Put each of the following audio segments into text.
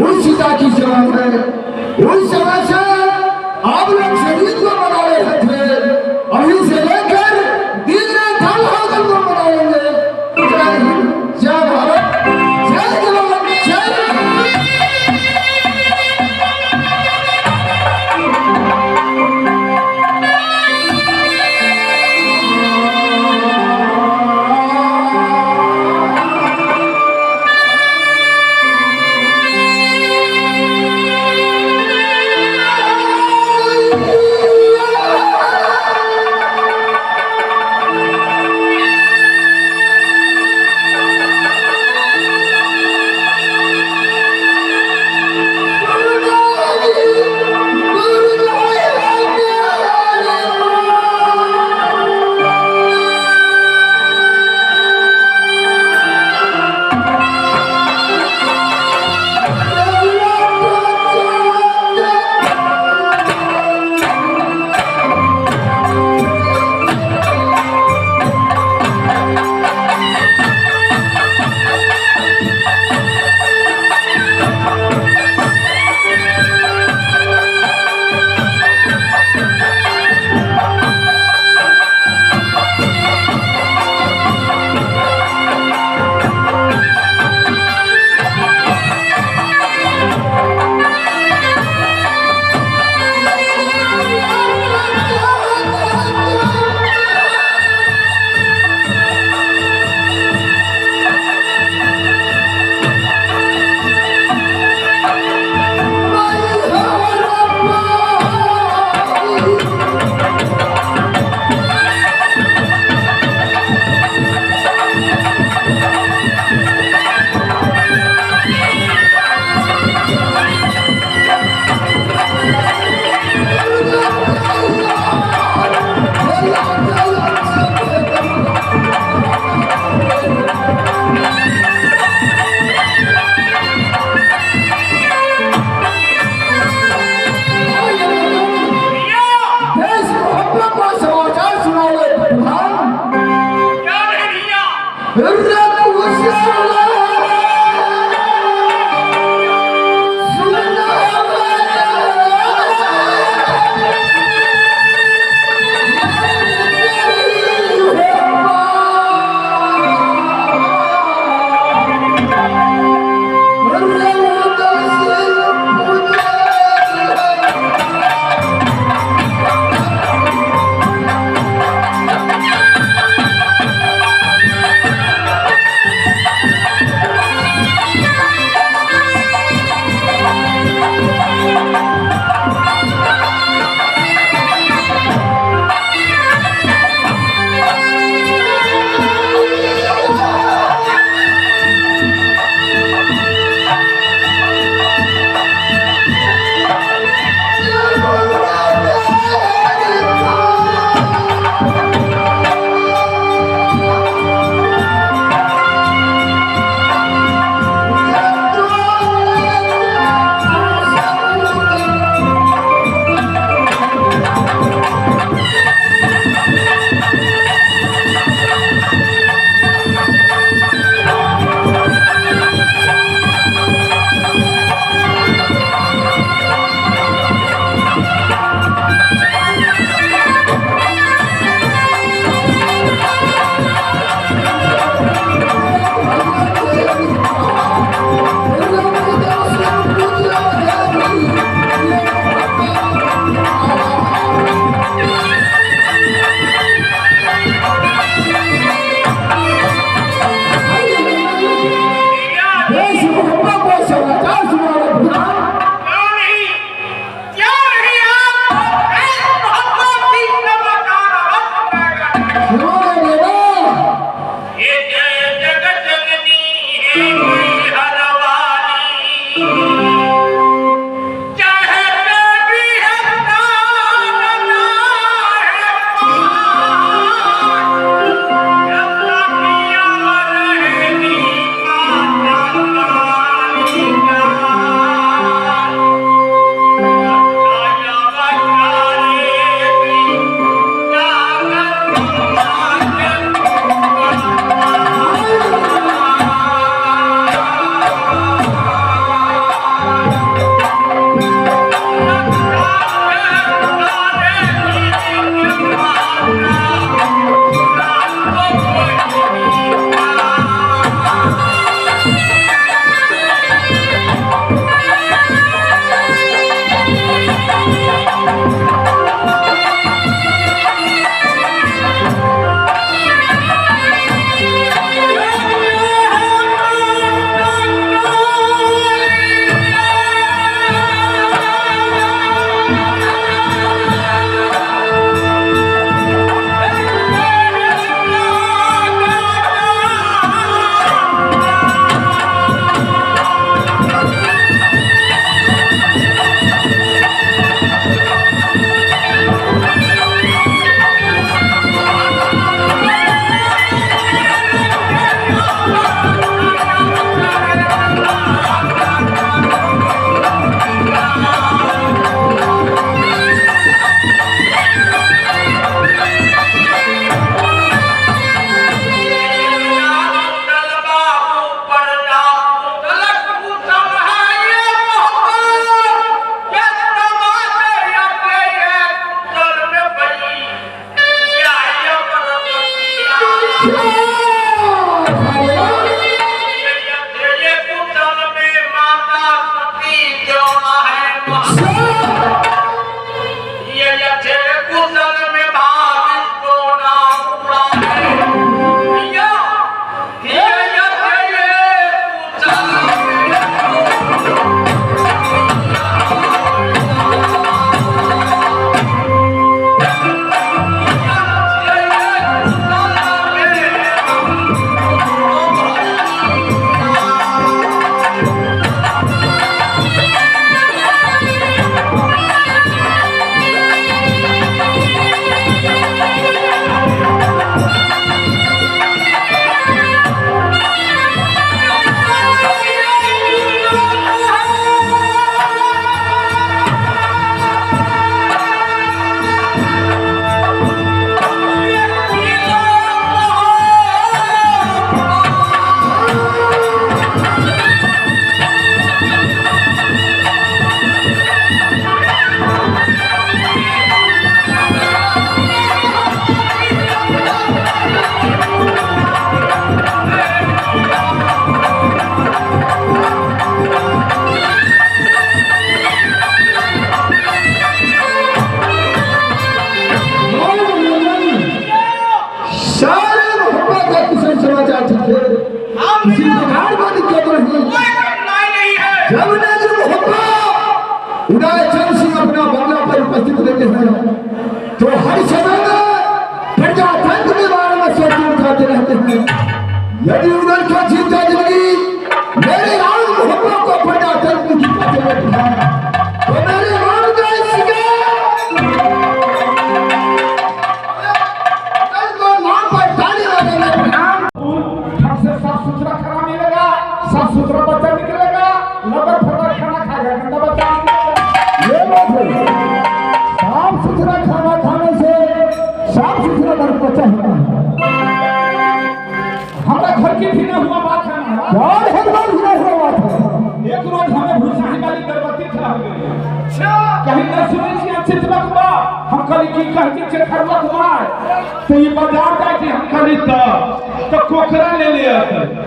उस सीता की सेवा में उस समय से आप लोग शरीर को बना रहे थे, अभी से लेकर दिन ढल होकर को बनाएंगे। जय हिंद, जय भारत, जय जवान, जय यदि उधर का जीता जिंदगी मेरे राज मोहब्बत को फटा कर मुझे पता बैठा तो मेरे राज का इसको नाम पर डाली लगेगा। घर से साफ सुथरा खाना मिलेगा, साफ सुथरा बच्चा निकलेगा, लबर फबर खाना खाएगा, गंदा बच्चा निकलेगा। ये बात है, साफ सुथरा खाना खाने से साफ सुथरा बच्चा होता है। हमारा घर की भी हुआ बात है ना, और हमारा भी हुआ बात है। एक रोज हमें भूसाही वाली गर्भवती था कहीं न सुनी थी चित्रक बा हम कल की कहती छे खरलक मार तो ये बाजार जाए कि हम खाली तो कोकरा ले लिया।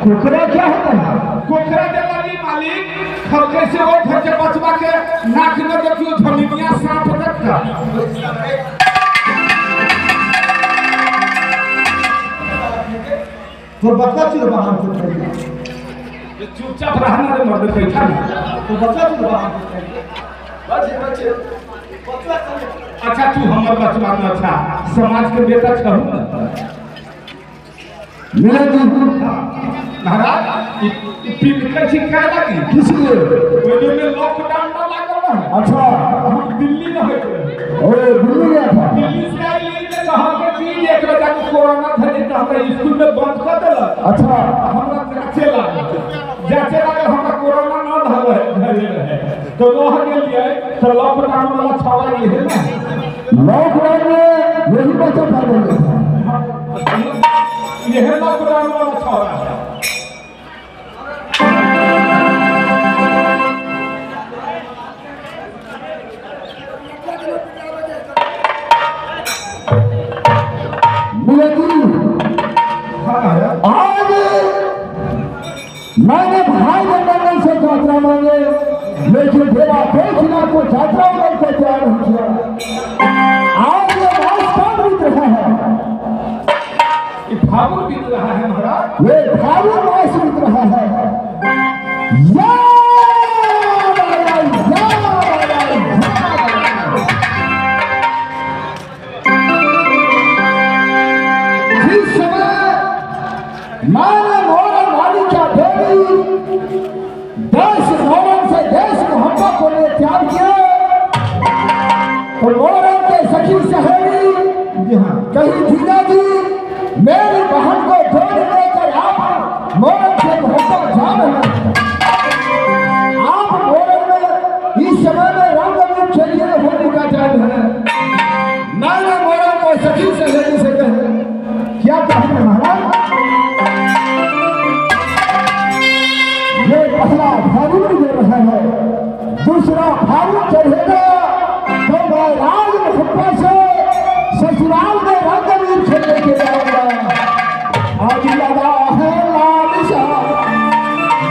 कोकरा क्या होता है? कोकरा दे लगी मालिक खरके से वो घर के बचवा के नाक न देखियो झमिनिया सांप रखा तो बच्चा चल बाहर से खरीदा ये चुपचाप रहना रे मर्द बैठा तो बच्चा चल बाहर से बच्चे अच्छा तू हमर बचवा में अच्छा समाज के बेटा छहु न मेरा जी महाराज पिन के छिका लगी किसलिए ओइ में लॉकडाउन ना लागल है। अच्छा हम दिल्ली में है ओए दिल्ली गया था दिल्ली से आई ले कहा के चीज एक बजे को कोरोना धरे तो हमरा स्कूल में बंद कर देला। अच्छा हमरा जांचे लागल हमरा कोरोना ना धरे रहे तो वहां के लिए तो लॉकडाउन वाला छावा ये है ना लॉकडाउन में यही बच्चा पड़ गया ये है लॉकडाउन वाला छावा। आज मैंने भाई मंडल से यात्रा मांगे लेकिन मेरा देखना को यात्रा मंडल को तैयार नहीं किया। आज ये मास कौन बीत रहा है? ये फागुन बीत रहा है महाराज, ये फागुन मास बीत रहा है। जिस समय माने मोरन वाली क्या देवी देश मोरन से देश मोहब्बत को ले त्याग किया तो मोरन के सखी सहेली कहीं जीजा जी मेरी बहन को जोड़ लेकर आप मोरन से मोहब्बत जा रहे हैं। आप मोरन में इस समय में रंग रूप खेलिए होने का टाइम है। मैंने मोरन को सखी सहेली से कहे क्या कहते महाराज ये पहला फागुन दे रहा है, दूसरा फागुन चढ़ेगा तो मैं राज मोहब्बत से ससुराल में रंगवीर खेलने के जाऊंगा। आज लगा है लाल शाह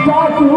जादू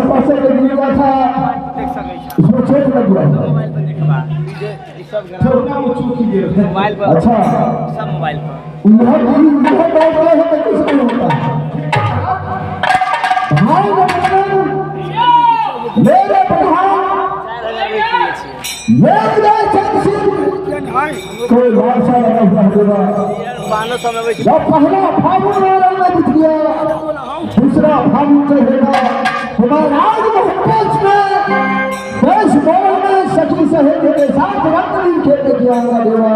पासे के दिया था इसमें चेक लग गया छोटा मुचू की मोबाइल पर अच्छा सब मोबाइल पर यह बात है तो कुछ नहीं होता। भाई मेरे प्रधान मेरे कोई बादशाह लगा हुआ जब पहला फागुन में दिख गया दूसरा फागुन चढ़ेगा तुम्हारे राज मोहब्बत में देश मोहन में सखी सहेली के साथ रंगवीर खेलने की आऊंगा देवा।